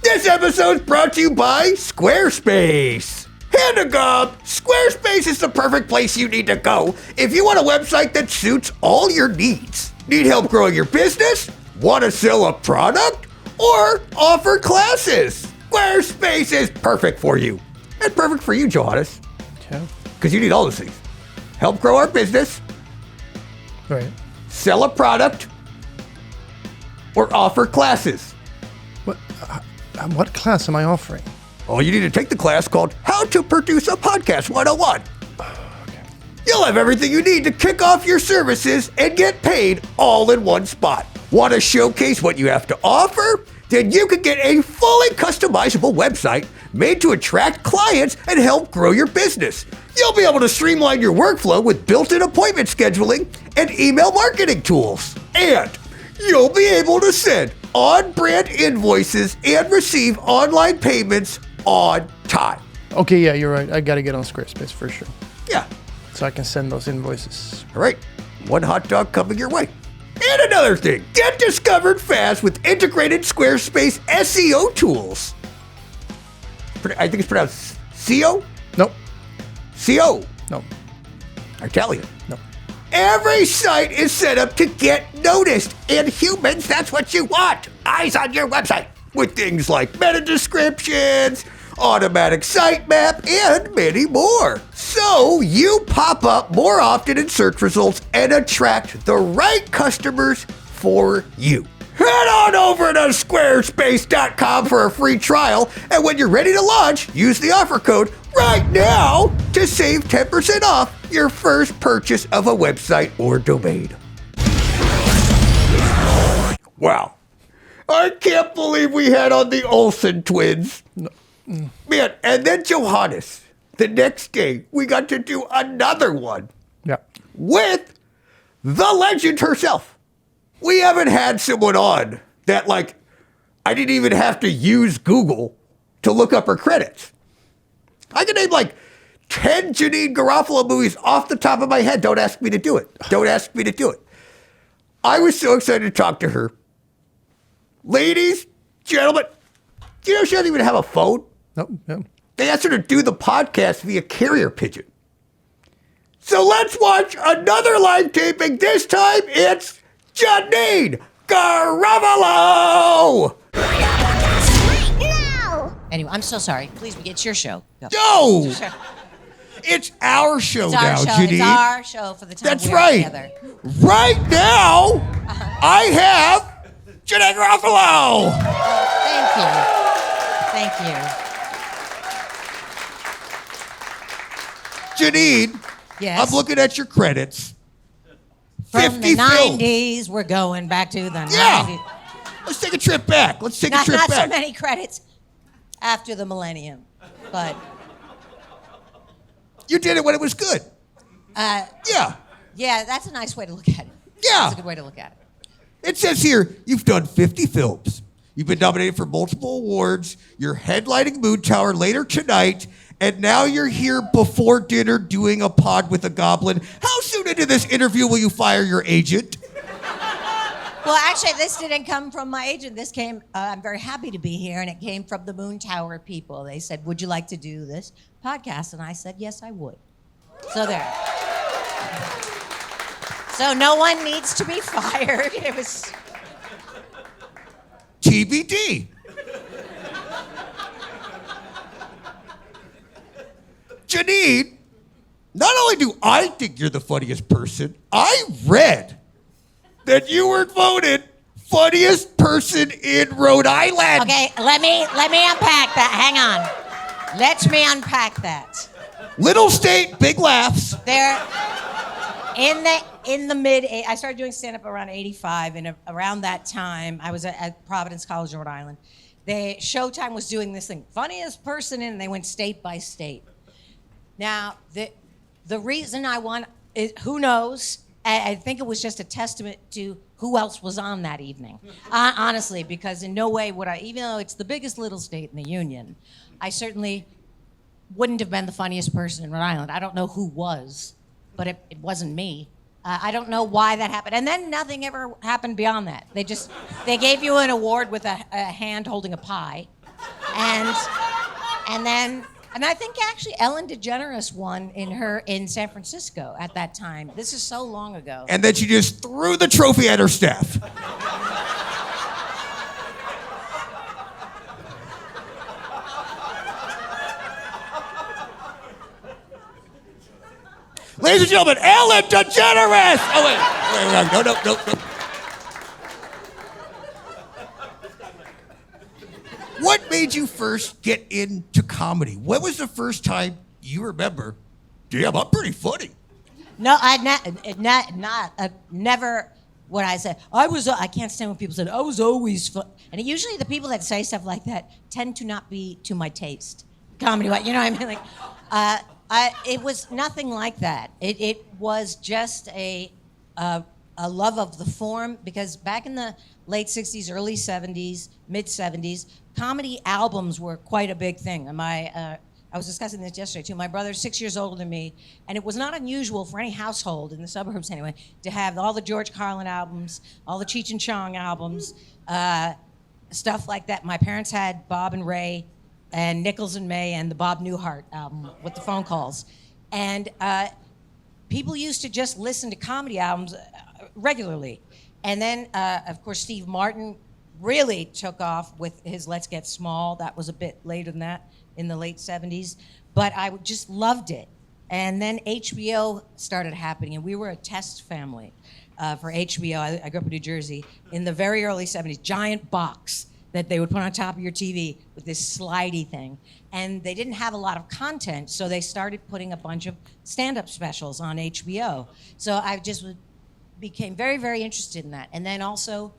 This episode's brought to you by Squarespace. Hand to God, Squarespace is the perfect place you need to go if you want a website that suits all your needs. Need help growing your business? Want to sell a product? Or offer classes? Squarespace is perfect for you. And perfect for you, Johannes. Okay. Because you need all those things. Help grow our business, Right. sell a product, or offer classes. What class am I offering? Oh, you need to take the class called How to Produce a Podcast 101. You'll have everything you need to kick off your services and get paid all in one spot. Want to showcase what you have to offer? Then you can get a fully customizable website made to attract clients and help grow your business. You'll be able to streamline your workflow with built-in appointment scheduling and email marketing tools. And you'll be able to send on-brand invoices and receive online payments on time. Okay, yeah, you're right. I got to get on Squarespace for sure. Yeah. So I can send those invoices. All right, one hot dog coming your way. And another thing, get discovered fast with integrated Squarespace SEO tools. I think it's pronounced CO? Nope. CO. Nope. Italian. Nope. Every site is set up to get noticed, and humans, that's what you want. Eyes on your website with things like meta descriptions, automatic sitemap, and many more. So you pop up more often in search results and attract the right customers for you. Head on over to squarespace.com for a free trial, and when you're ready to launch, use the offer code right now to save 10% off your first purchase of a website or domain. Wow. I can't believe we had on the Olsen twins. Man, and then Johannes. The next day, we got to do another one Yeah. with the legend herself. We haven't had someone on that, like, I didn't even have to use Google to look up her credits. I can name like 10 Janine Garofalo movies off the top of my head. Don't ask me to do it. Don't ask me to do it. I was so excited to talk to her. Ladies, gentlemen, do you know she doesn't even have a phone? No. They asked her to do the podcast via carrier pigeon. So let's watch another live taping. This time it's Janine Garofalo. Anyway, I'm so sorry. Please, it's your show. Go. No, It's your show. it's our show It's our now, show. Janine. It's our show for the time That's we are right. together. Right now, I have Janine Garofalo. Thank you. Thank you. Janine, Yes. I'm looking at your credits. From 50 the films. 90s, we're going back to the Yeah. 90s. Let's take a trip back. Let's take a Not trip so back. many credits after the millennium, but You did it when it was good. Yeah. yeah, that's a nice way to look at it. Yeah. That's a good way to look at it. It says here you've done 50 films. You've been nominated for multiple awards. You're headlining Moontower later tonight, and now you're here before dinner doing a pod with a goblin. How soon into this interview will you fire your agent? Well, actually, this didn't come from my agent. This came, I'm very happy to be here, and it came from the Moontower people. They said, would you like to do this podcast? And I said, yes, I would. So there. So no one needs to be fired. It was... TBD. Janine, not only do I think you're the funniest person, I read that you were voted funniest person in Rhode Island. Okay, let me unpack that. Hang on. Let me unpack that. Little state, big laughs. There, in the I started doing stand-up around 85, and around that time, I was at Providence College, Rhode Island. Showtime was doing this thing, funniest person in, and they went state by state. Now, the reason I won is, who knows? I think it was just a testament to who else was on that evening. Honestly, because in no way would I, even though it's the biggest little state in the Union, I certainly wouldn't have been the funniest person in Rhode Island. I don't know who was, but it wasn't me. I don't know why that happened. And then nothing ever happened beyond that. They gave you an award with a hand holding a pie. And I think actually Ellen DeGeneres won in San Francisco at that time. This is so long ago. And then she just threw the trophy at her staff. Ladies and gentlemen, Ellen DeGeneres! Oh, wait. No. What made you first get into comedy? When was the first time you remember, damn, I'm pretty funny? No, never what I said. I can't stand when people said, I was always fun. And usually the people that say stuff like that tend to not be to my taste. Comedy-wise, you know what I mean? Like, it was nothing like that. It was just a love of the form, because back in the late 60s, early 70s, mid 70s, comedy albums were quite a big thing. And I was discussing this yesterday too. My brother's 6 years older than me, and it was not unusual for any household, in the suburbs anyway, to have all the George Carlin albums, all the Cheech and Chong albums, stuff like that. My parents had Bob and Ray and Nichols and May and the Bob Newhart album with the phone calls. And people used to just listen to comedy albums regularly. And then, of course, Steve Martin really took off with his Let's Get Small. That was a bit later than that, in the late 70s. But I just loved it. And then HBO started happening, and we were a test family for HBO. I grew up in New Jersey in the very early 70s, giant box that they would put on top of your TV with this slidey thing. And they didn't have a lot of content, so they started putting a bunch of stand-up specials on HBO. So I just became very, very interested in that. And then also,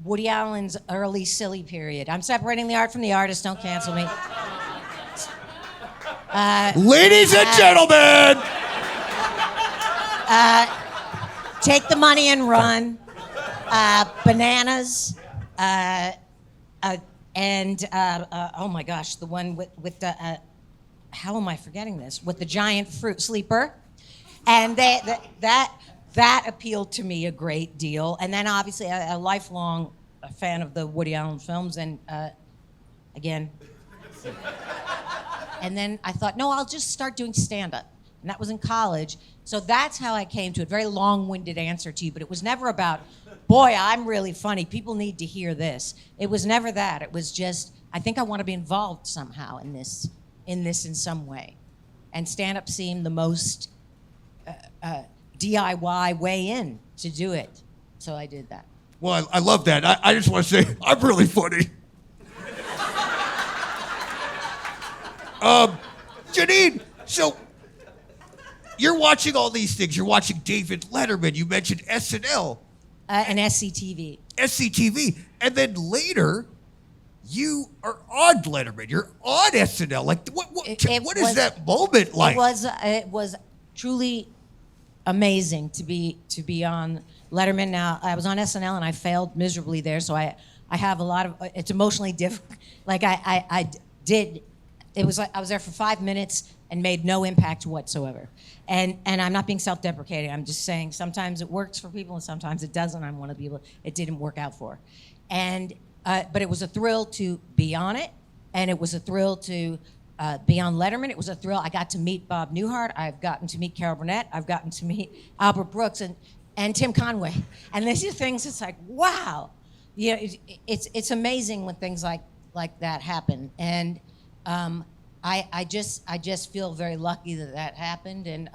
Woody Allen's early silly period. I'm separating the art from the artist. Don't cancel me. Ladies and gentlemen, Take the Money and Run. Bananas. Oh my gosh, the one with the. How am I forgetting this? With the giant fruit sleeper, and that appealed to me a great deal. And then obviously a lifelong fan of the Woody Allen films, and again. And then I thought, no, I'll just start doing stand-up, and that was in college. So that's how I came to it. Very long-winded answer to you, but it was never about, boy, I'm really funny. People need to hear this. It was never that. It was just, I think I want to be involved somehow in this in some way. And stand-up seemed the most DIY way in to do it. So I did that. well, I love that. I just want to say, I'm really funny. Janine, so you're watching all these things. You're watching David Letterman. You mentioned SNL. And SCTV. SCTV. And then later, you are on Letterman. You're on SNL. Like, what is that moment like? It was truly amazing to be on Letterman. Now, I was on SNL and I failed miserably there, so I have a lot of, it's emotionally difficult. Like I did, it was like I was there for 5 minutes and made no impact whatsoever. And I'm not being self-deprecating. I'm just saying sometimes it works for people and sometimes it doesn't. I'm one of the people it didn't work out for. And but it was a thrill to be on it, and it was a thrill to be on Letterman. It was a thrill. I got to meet Bob Newhart. I've gotten to meet Carol Burnett. I've gotten to meet Albert Brooks and Tim Conway. And these are things. It's like, wow, you know, it's amazing when things like that happen. And I just feel very lucky that happened. And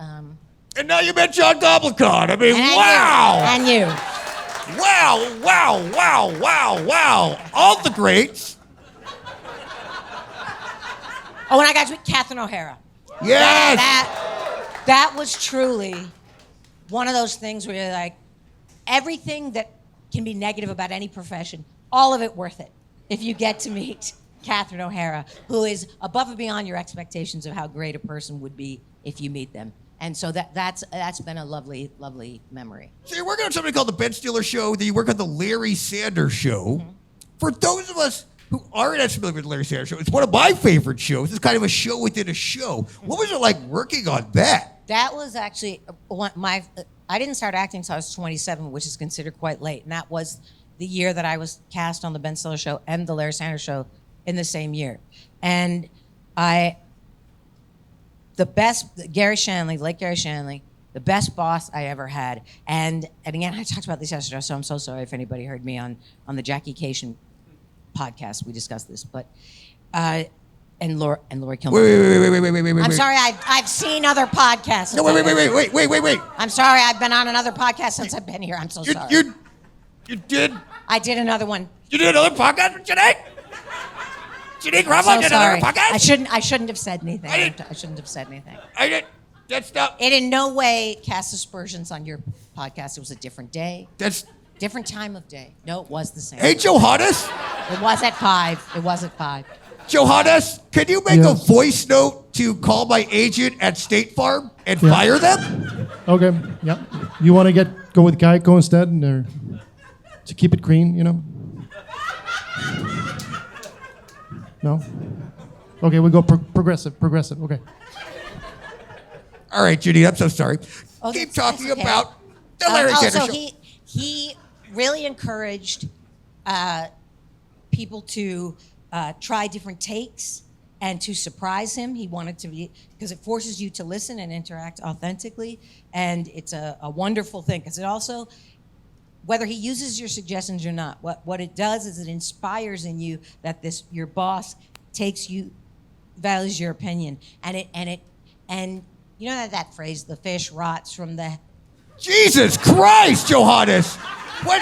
now you met John Goblikon. I mean, and wow. And you. Wow. All the greats. Oh, and I got to meet Catherine O'Hara. Yes. That was truly one of those things where you're like, everything that can be negative about any profession, all of it worth it if you get to meet Catherine O'Hara, who is above and beyond your expectations of how great a person would be if you meet them. And so that's been a lovely, lovely memory. So you're working on something called the Ben Stiller Show, then you work on the Larry Sanders Show. Mm-hmm. For those of us who aren't as familiar with the Larry Sanders Show, it's one of my favorite shows. It's kind of a show within a show. What was it like working on that? That was actually I didn't start acting until I was 27, which is considered quite late. And that was the year that I was cast on the Ben Stiller Show and the Larry Sanders Show in the same year. And the best, Lake Gary Shanley, the best boss I ever had. And again, I talked about this yesterday, so I'm so sorry if anybody heard me on the Jackie Cation podcast. We discussed this, but and Lori Kilmer. Wait. I'm sorry, I've seen other podcasts. No, wait. I'm sorry, I've been on another podcast since I've been here. I'm so sorry. You did? I did another one. You did another podcast with Janine? Janine Garofalo So did sorry. another podcast? I shouldn't have said anything. I shouldn't have said anything. I did. That's not. It in no way cast aspersions on your podcast. It was a different day. That's. Different time of day. No, it was the same. Hey, Johannes. It was at 5. Johannes, can you make a voice note to call my agent at State Farm and fire them? Okay. Yeah. You want to go with Geico instead, or to keep it clean, you know? No. Okay, we go progressive. Okay. All right, Judy, I'm so sorry. Oh, Keep that's talking okay. about the Larry Sanders so Show. he really encouraged people to try different takes and to surprise him. He wanted to be, because it forces you to listen and interact authentically, and it's a wonderful thing, because it also, whether he uses your suggestions or not, what it does is it inspires in you that your boss values your opinion, and you know that phrase, the fish rots from the. Jesus Christ, Johannes! What?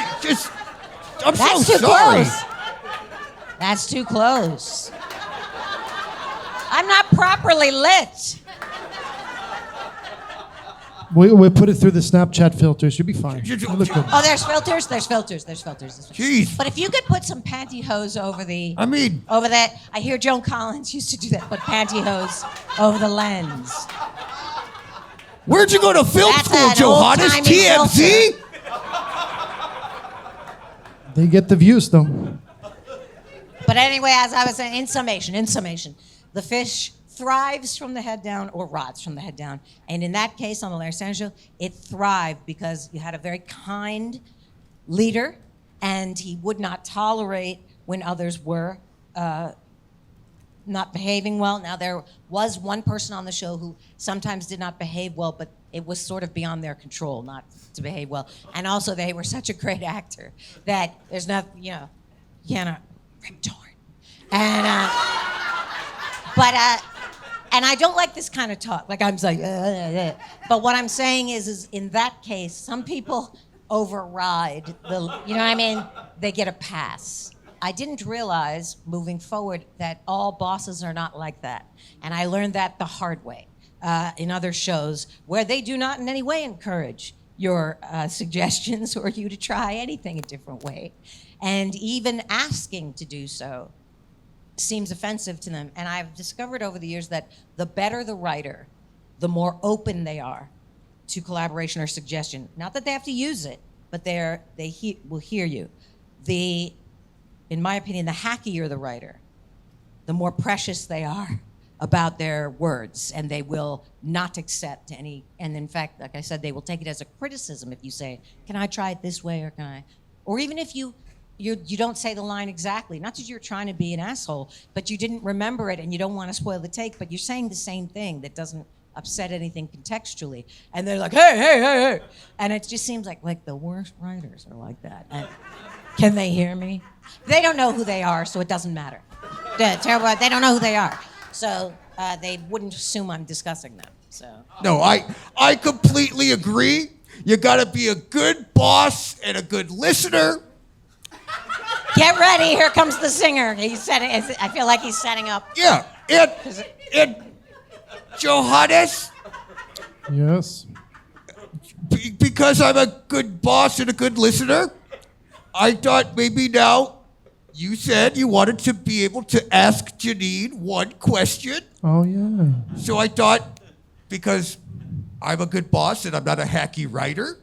I'm That's so too sorry. close. That's too close. I'm not properly lit. We'll put it through the Snapchat filters. You'll be fine. You look good. Oh, there's filters. There's filters. Jeez. But if you could put some pantyhose over over that, I hear Joan Collins used to do that. Put pantyhose over the lens. Where'd you go to film That's school, an Johannes? old-timey TMZ? They get the views, though. But anyway, as I was saying, in summation, the fish thrives from the head down or rots from the head down. And in that case, on the Alereza show, it thrived because you had a very kind leader, and he would not tolerate when others were not behaving well. Now, there was one person on the show who sometimes did not behave well, but it was sort of beyond their control not to behave well. And also, they were such a great actor that there's nothing, you know, rip torn. And, and I don't like this kind of talk. Like, I'm just like, but what I'm saying is in that case, some people override the, you know what I mean? They get a pass. I didn't realize, moving forward, that all bosses are not like that. And I learned that the hard way in other shows where they do not in any way encourage your suggestions or you to try anything a different way. And even asking to do so seems offensive to them. And I've discovered over the years that the better the writer, the more open they are to collaboration or suggestion. Not that they have to use it, but they will hear you. In my opinion, the hackier the writer, the more precious they are about their words, and they will not accept any, and in fact, like I said, they will take it as a criticism if you say, can I try it this way, or can I, or even if you don't say the line exactly, not that you're trying to be an asshole, but you didn't remember it and you don't want to spoil the take, but you're saying the same thing that doesn't upset anything contextually, and they're like, hey, and it just seems like the worst writers are like that. And can they hear me? They don't know who they are, so it doesn't matter. They don't know who they are, so they wouldn't assume I'm discussing them. So No, I completely agree. You gotta be a good boss and a good listener. get ready, here comes the singer. I feel like he's setting up. Yeah, and Johannes, Yes. because I'm a good boss and a good listener, I thought maybe now you said you wanted to be able to ask Janine one question. Oh, yeah. So I thought, because I'm a good boss and I'm not a hacky writer,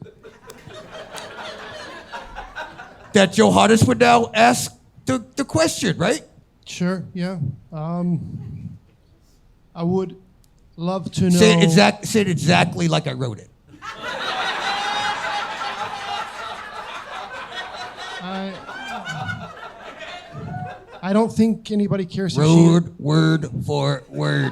that Johannes would now ask the question, right? Sure, yeah. I would love to know... Say it exactly like I wrote it. I don't think anybody cares if she... Word for word.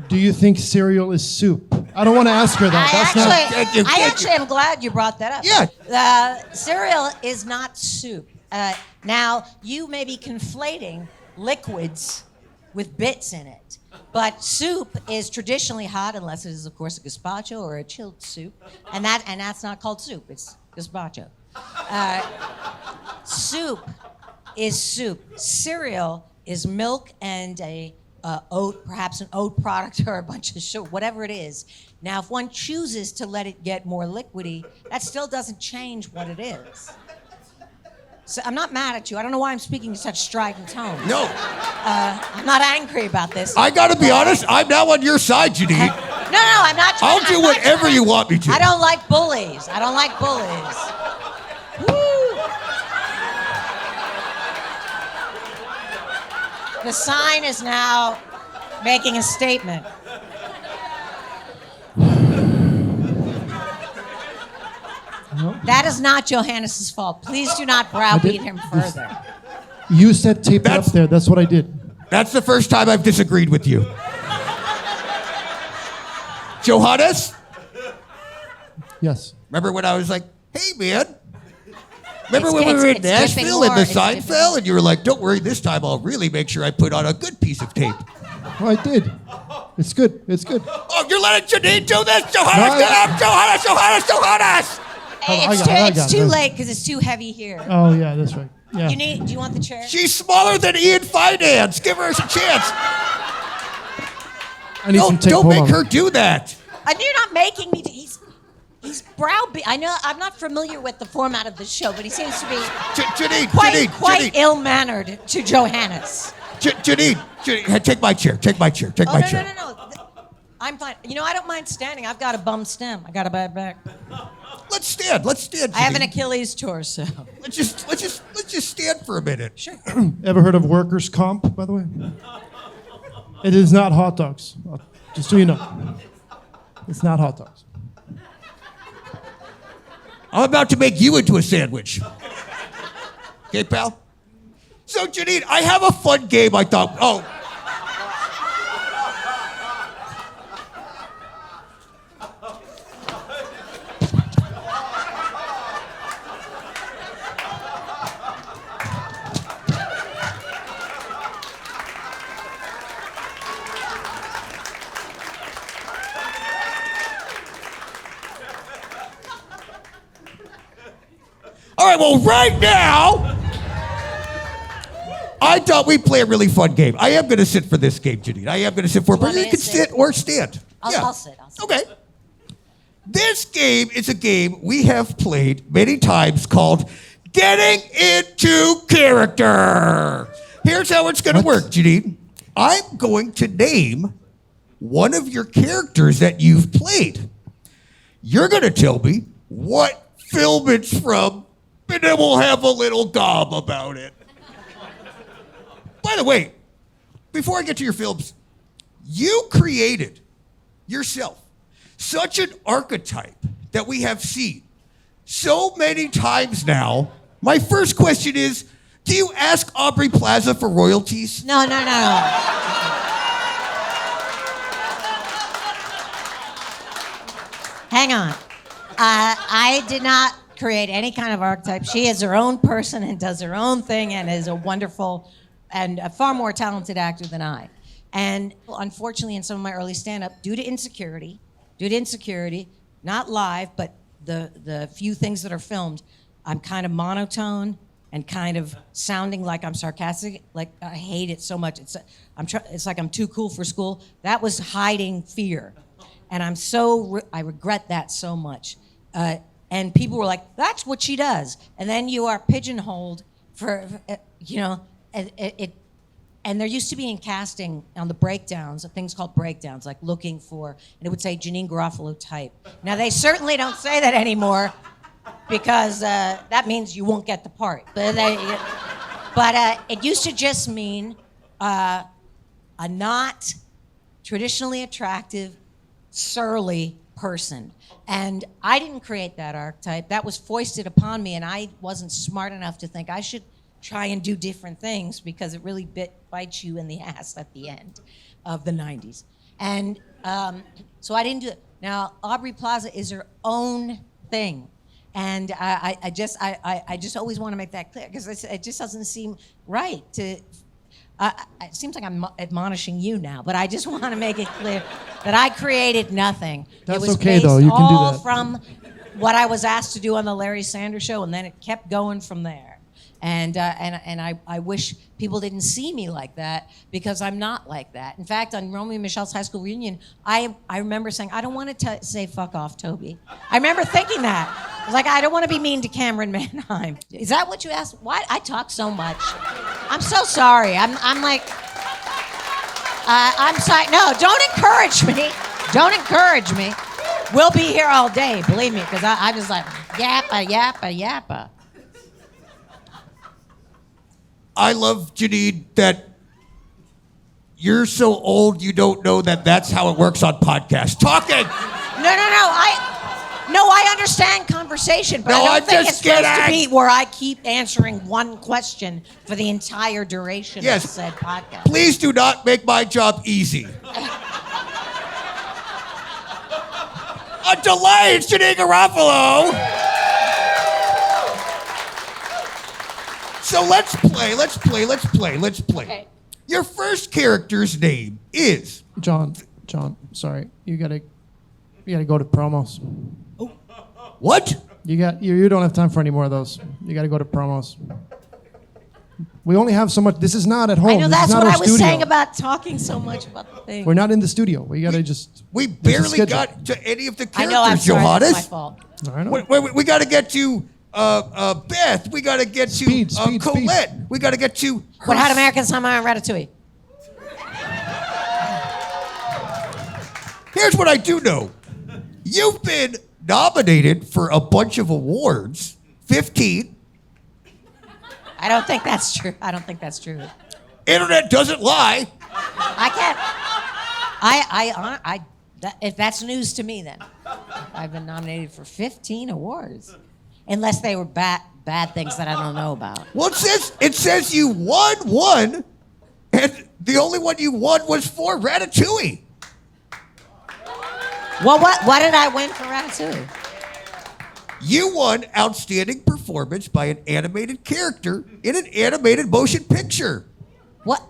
Do you think cereal is soup? I don't want to ask her that. I actually am glad you brought that up. Yeah. Cereal is not soup. Now, you may be conflating liquids with bits in it, but soup is traditionally hot unless it is, of course, a gazpacho or a chilled soup, and that's not called soup. It's gazpacho. Soup is soup. Cereal is milk and oat, perhaps an oat product or a bunch of sugar, whatever it is. Now, if one chooses to let it get more liquidy, that still doesn't change what it is. So I'm not mad at you. I don't know why I'm speaking in such strident tones. No. I'm not angry about this. I gotta be honest, I'm now on your side, Janine. No, I'm not. I'll do whatever you want me to. I don't like bullies. Woo. The sign is now making a statement. That is not Johannes' fault. Please do not browbeat him further. You said tape it up there. That's what I did. That's the first time I've disagreed with you. Johannes? Yes. Remember when I was like, hey, man. Remember when we It's were in dipping Nashville more. and the It's sign dipping fell? more. And you were like, don't worry, this time I'll really make sure I put on a good piece of tape. Oh, I did. It's good. Oh, you're letting Janine do this? Johannes, No, get up! Johannes! I got It's it. too late because it's too heavy here. Oh, yeah, that's right. Yeah. Do you want the chair? She's smaller than Ian Finance. Give her a chance. I need some tape. Don't Hold make on. her do that. making me. He's browbeat. I know I'm not familiar with the format of the show, but he seems to be quite ill-mannered to Johannes. Janine, take my chair. Take my chair. Take my chair. No. I'm fine. You know, I don't mind standing. I've got a bum stem. I got a bad back. Let's stand. Janine. I have an Achilles torso. Let's just stand for a minute. Sure. Ever heard of workers' comp, by the way? It is not hot dogs. Just so you know. It's not hot dogs. I'm about to make you into a sandwich. Okay, pal? So, Janine, I have a fun game I thought. Oh. All right, well, right now, I thought we'd play a really fun game. I am going to sit for this game, Janine. I am going to sit for it, but you can sit or stand. I'll sit. Okay. This game is a game we have played many times called Getting Into Character. Here's how it's going to work, Janine. I'm going to name one of your characters that you've played. You're going to tell me what film it's from, and then we'll have a little gob about it. By the way, before I get to your films, you created yourself such an archetype that we have seen so many times now. My first question is, do you ask Aubrey Plaza for royalties? No. Hang on. I did not create any kind of archetype. She is her own person and does her own thing and is a wonderful and a far more talented actor than I. And unfortunately, in some of my early stand-up, due to insecurity, not live, but the few things that are filmed, I'm kind of monotone and kind of sounding like I'm sarcastic. Like, I hate it so much. It's like I'm too cool for school. That was hiding fear. And I regret that so much. And people were like, that's what she does. And then you are pigeonholed for, and there used to be in casting on the breakdowns, things called breakdowns, like looking for, and it would say Janine Garofalo type. Now, they certainly don't say that anymore because that means you won't get the part. But it used to just mean a not traditionally attractive, surly person. And I didn't create that archetype. That was foisted upon me, and I wasn't smart enough to think I should try and do different things because it really bites you in the ass at the end of the 90s. And so I didn't do it. Now, Aubrey Plaza is her own thing. And I just always want to make that clear because it just doesn't seem right to... it seems like I'm admonishing you now, but I just want to make it clear that I created nothing. That's it was okay, based though. You can do all that. from what I was asked to do on the Larry Sanders Show, and then it kept going from there. And I wish people didn't see me like that because I'm not like that. In fact, on Romeo and Michelle's high school reunion, I remember saying, I don't want to say fuck off, Toby. I remember thinking that. I was like, I don't want to be mean to Cameron Manheim. Is that what you asked? Why? I talk so much. I'm so sorry. I'm like, I'm sorry. No, don't encourage me. Don't encourage me. We'll be here all day, believe me, because I just like, yappa. I love, Janine, that you're so old you don't know that that's how it works on podcasts. Talking! No, I understand conversation, but I don't think it's supposed to be where I keep answering one question for the entire duration of said podcast. Please do not make my job easy. A delay, it's Janine Garofalo. So let's play. Okay. Your first character's name is... John, sorry. You gotta go to promos. What? You don't have time for any more of those. You gotta go to promos. We only have so much. This is not at home. I know This is that's not what our I was studio. saying about talking so much about the thing. We're not in the studio. We gotta just. We there's a barely schedule. got to any of the I characters, know, I'm sorry, Johannes. that's my fault. I know. We got to get to Beth. We got to get Speed, to speed, Colette. speed. We got to get to. What had American Summer and Ratatouille? Here's what I do know. You've been nominated for a bunch of awards. 15. I don't think that's true. I don't think that's true. Internet doesn't lie. I can't. If that's news to me, then I've been nominated for 15 awards, unless they were bad things that I don't know about. Well, it says you won one, and the only one you won was for Ratatouille. Well, what did I win for Ratatouille? You won Outstanding Performance by an Animated Character in an Animated Motion Picture. What?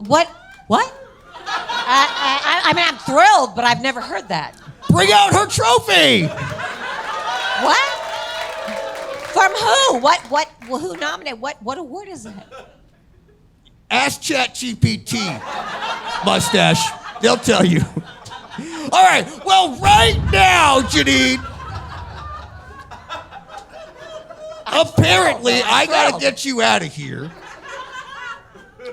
I mean, I'm thrilled, but I've never heard that. Bring out her trophy. What? From who? What? Well, who nominated? What award is that? Ask ChatGPT, mustache. They'll tell you. All right. Well, right now, Janine. Apparently, I gotta get you out of here.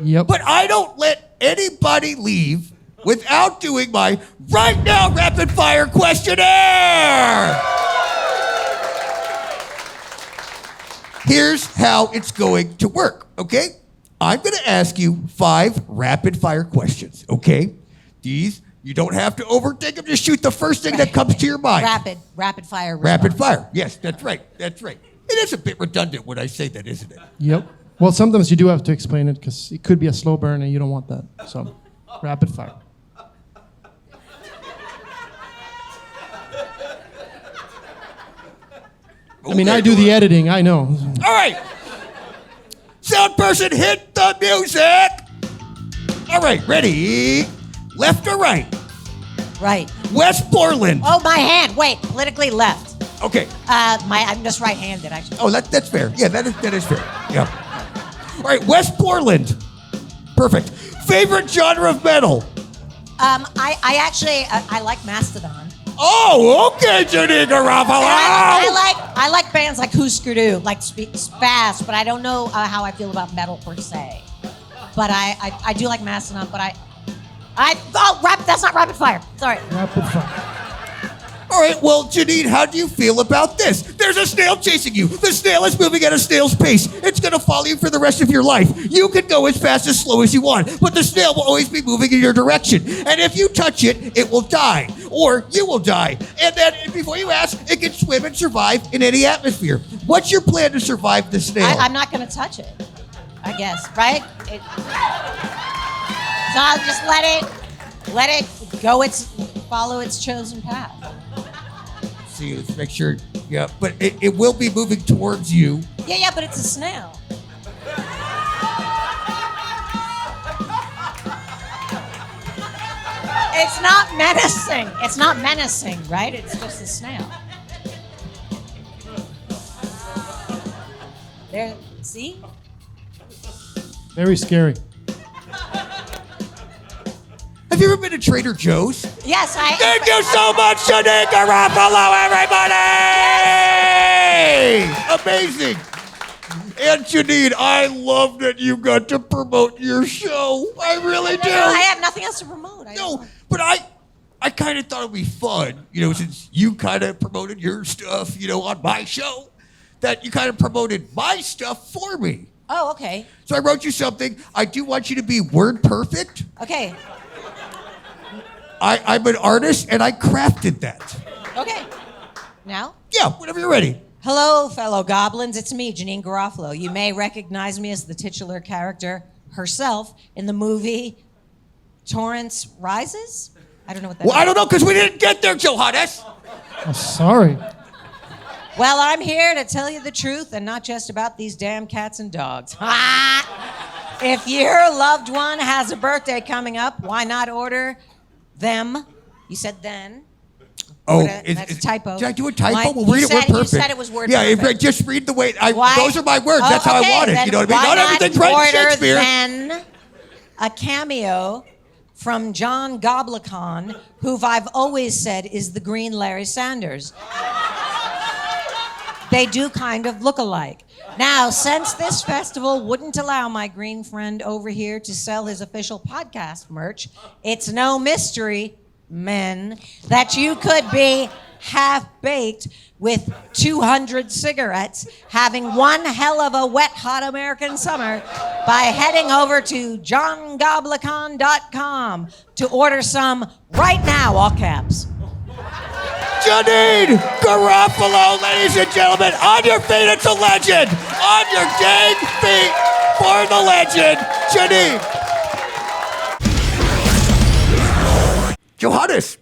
Yep. But I don't let anybody leave without doing my right now rapid fire questionnaire. Here's how it's going to work, okay? I'm going to ask you 5 rapid fire questions, okay? These, you don't have to overthink them. Just shoot the first thing that comes to your mind. Rapid fire. Rapid response. fire. Yes, that's right. That's right. It is a bit redundant when I say that, isn't it? Yep. Well, sometimes you do have to explain it because it could be a slow burn and you don't want that. So, rapid fire. I mean, I do the editing. I know. All right. Sound person, hit the music. All right, ready? Left or right? Right. West Portland. Oh, my hand. Wait, politically left. Okay. I'm just right-handed. Actually. Oh, that's fair. Yeah, that is fair. Yeah. All right, West Portland. Perfect. Favorite genre of metal? I actually like Mastodon. Oh, okay, Janine Garofalo. I like bands like Husker Du, like Spaz, but I don't know how I feel about metal per se. But I do like Mastodon, but that's not rapid fire. Sorry. Rapid fire. All right, well, Janine, how do you feel about this? There's a snail chasing you. The snail is moving at a snail's pace. It's going to follow you for the rest of your life. You can go as fast as slow as you want, but the snail will always be moving in your direction. And if you touch it, it will die, or you will die. And then, before you ask, it can swim and survive in any atmosphere. What's your plan to survive the snail? I'm not going to touch it, I guess, right? So I'll just let it go follow its chosen path. See, let's make sure. Yeah, but it will be moving towards you. Yeah, but it's a snail. It's not menacing. It's not menacing, right? It's just a snail. There, see? Very scary. Have you ever been to Trader Joe's? Yes, Thank you so much, Janine Garofalo, everybody! Amazing. And Janine, I love that you got to promote your show. I really do. I have nothing else to promote. No, but I kind of thought it'd be fun, since you kind of promoted your stuff, on my show, that you kind of promoted my stuff for me. Oh, okay. So I wrote you something. I do want you to be word perfect. Okay. I'm an artist, and I crafted that. Okay. Now? Yeah, whenever you're ready. Hello, fellow goblins. It's me, Janine Garofalo. You may recognize me as the titular character herself in the movie Torrance Rises? I don't know what that is. Well, I don't know, because we didn't get there, Johannes. Oh, sorry. Well, I'm here to tell you the truth and not just about these damn cats and dogs. If your loved one has a birthday coming up, why not order them? You said then. Oh, that's a typo. Did I do a typo? Why- Well, read you it word said- you perfect. said it was word yeah, perfect. just read the way. Why- Those are my words. Oh, That's how okay, I want it. then You know what I mean? why Not everything's right in order Shakespeare. Then a cameo from John Goblikon, who I've always said is the green Larry Sanders. They do kind of look alike. Now, since this festival wouldn't allow my green friend over here to sell his official podcast merch, it's no mystery, men, that you could be half-baked with 200 cigarettes, having one hell of a wet, hot American summer by heading over to johngoblikon.com to order some right now, all caps. Janine Garofalo, ladies and gentlemen, on your feet, it's a legend. On your dang feet for the legend, Janine. Johannes,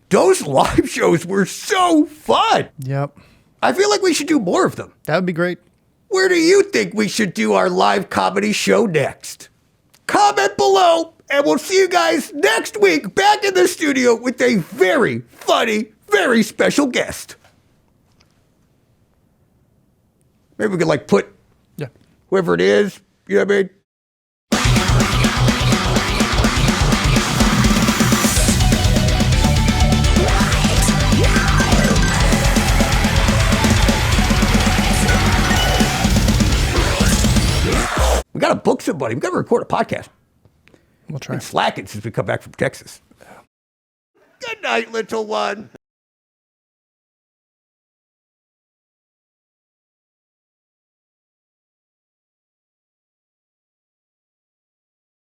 those live shows were so fun. Yep. I feel like we should do more of them. That would be great. Where do you think we should do our live comedy show next? Comment below, and we'll see you guys next week back in the studio with a very funny, very special guest. Maybe we could put whoever it is, you know what I mean? We got to book somebody. We got to record a podcast. We'll try. Been slacking since we come back from Texas. Good night, little one.